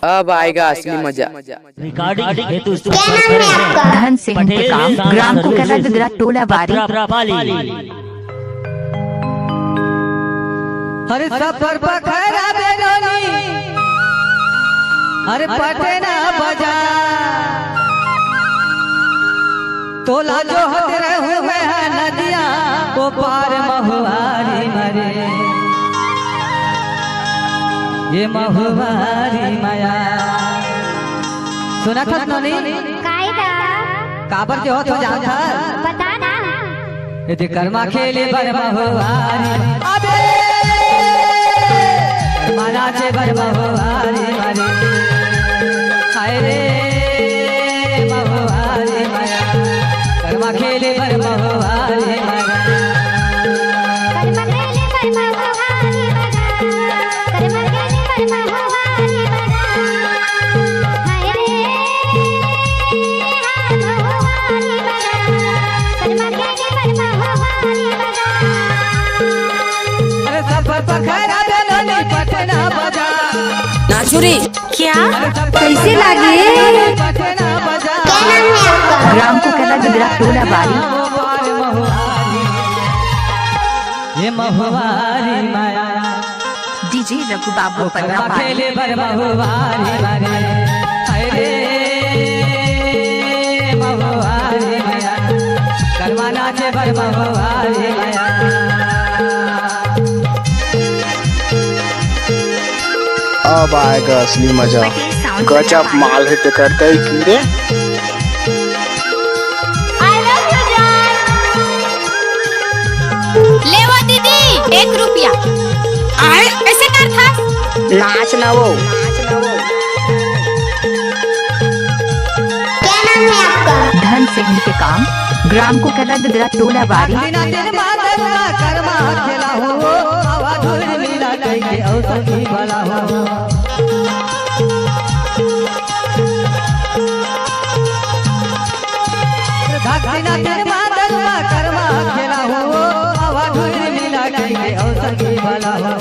अब आएगा असली मजा। रिकॉर्डिंग हेतु धन सिंह इंतकाम ग्राम को कहला टोला बारी। हरे सफर पखरा बेलोनी हरे पटना बजा तोला जो हत रहूं मैं नदिया को पार महुआरी मरे ये महुआरी माया सुना था नोनी काबर जो हो तो जान था बता ना यदि कर्मा खेले बर महुआरी अबे कर्मा से बर महुआरी मारे हाय रे महुआरी माया कर्मा खेले बर महुआरी माया कर्मा खेले बर महुआरी बगा कर्मा खेले बर महुआरी बगा हाय रे महुआरी बगा कर्मा खेले बर महुआरी बगा अरे सफर पखरा बेलोनी पटना बजा नाचुरी क्या कैसे लागे? पटना बजा ग्राम को कहला टोला बारी। ये महुआरी माया डीजे रघु बाबू पन्ना पाली। खेले बर महुआरी मारे हाय रे महुआरी माया कर्मा नाचे बर महुआरी माया अब आएगा असली मजा। पटेल साउंड गजब माल है तो करते ही कीड़े। आई लव यू जान ले वो दीदी 1 रुपया आए कैसे कर था नाच ना वो क्या नाम है आपका धन सिंह इंतकाम ग्राम को कहला टोला बारी। बिना दिन मादला कर्मा खेला हो आवाज मिला के अवसर की भला हो बिना दिन मादला कर्मा खेला हो आवाज मिला के अवसर की भला हो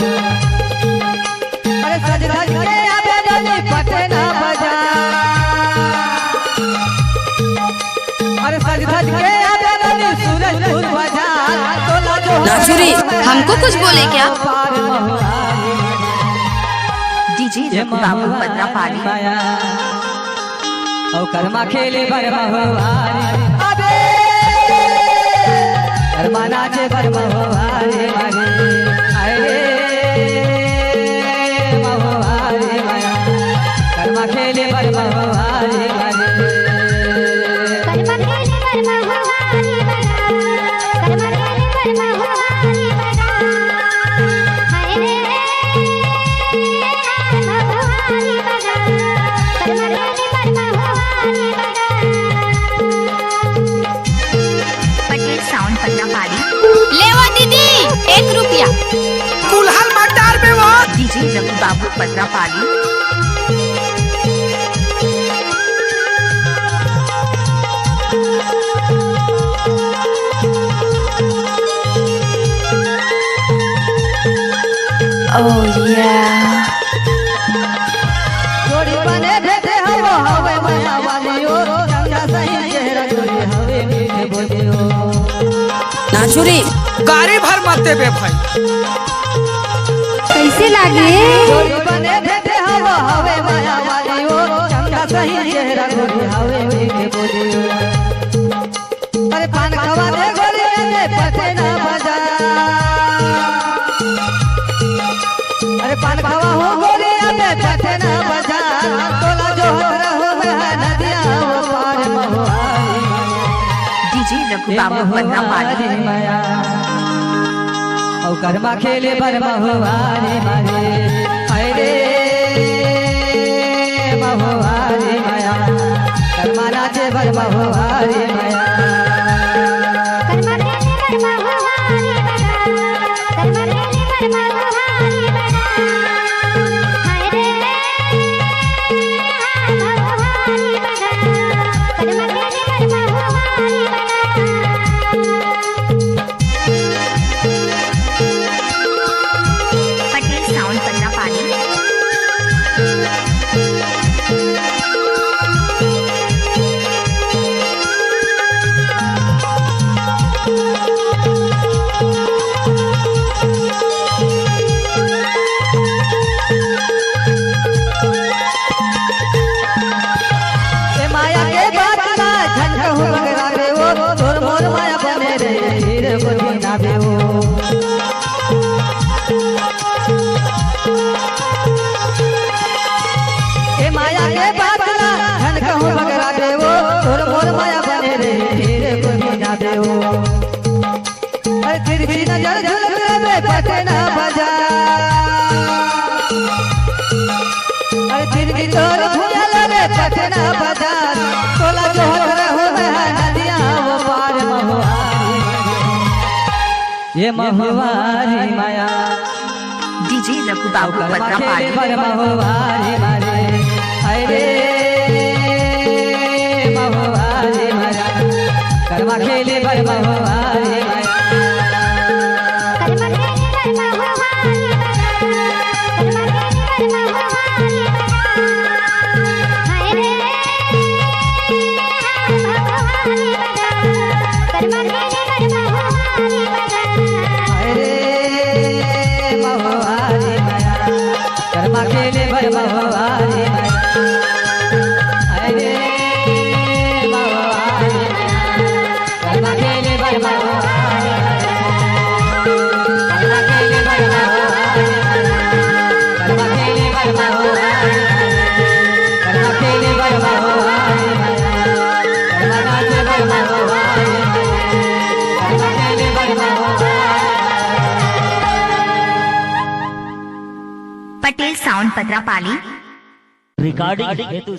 अरे सज धज के आबे डोली पटना बजा अरे सज धज के आबे डोली सूरजपुर बजा तोला जो नाचुरी हमको कुछ बोले क्या? डीजे रघु बाबू पन्ना पाली। औ कर्मा खेले बर महुआरी अबे कर्मा नाचे बर महुआरी मारे हाय रे महुआरी माया कर्मा खेले बर महुआरी मारे कर्मा खेले बर महुआरी बगा कर्मा खेले बर महुआरी बगा हाय रे महुआरी बगा कर्मा खेले बर महुआरी बगा पटेल साउंड पन्ना पाली। ले वो दीदी 1 रुपया कुल्हाड़ मटार में वो डीजे रघु बाबू पन्ना पाली। जोड़ी बने भेटे हवा हवे माया वाली ओ चंदा सही चेहरा जोड़ी हवे मीठे बोले ओ नाचुरी गाड़ी भर मत बे भाई। कैसे लागे? जोड़ी बने भेटे हवा हवे माया वाली ओ चंदा सही चेहरा जोड़ी हवे मीठे बोले ओ अरे पान खवा दे गोरी ने पटना बजा अरे पान खवा हो गोरी ने पटना बजा तोला जो रहो है नदिया वो पार महुआरी डीजे रघु बाबू पन्ना पाली। माया औ कर्मा खेले बर महुआरी मारे हाय रे महुआरी माया कर्मा नाचे बर महुआरी माया कर्मा खेले बर महुआरी बगा कर्मा खेले बर महुआरी बगा हाय रे महुआरी बगा कर्मा खेले बर महुआरी बगा पटेल साउंड पन्ना पाली। के बातला धन कहूँ बगरा देवो तोर मोर माया बने रे तेरे को भी ना देवो अरे तिरछी नजर झलक रे पटना बाजार अरे तिरछी तोर भूया लगे पटना बाजार तोला जो हर हो नदिया वो पार महुआरी ये महुआरी माया डीजे रघु बाबू पत्रापाली महुआरी मारे अरे महुआरी माया कर्मा खेले बर महुआरी माया कर्मा खेले बर महुआरी माया अरे महुआरी कर्मा खेले बर महुआरी कर्मा खेले बर महुआरी कर्मा खेले बर महुआरी कर्मा खेले बर महुआरी कर्मा नाचे बर महुआरी कर्मा खेले बर महुआरी पटेल साउंड पत्रापाली रिकॉर्डिंग हेतु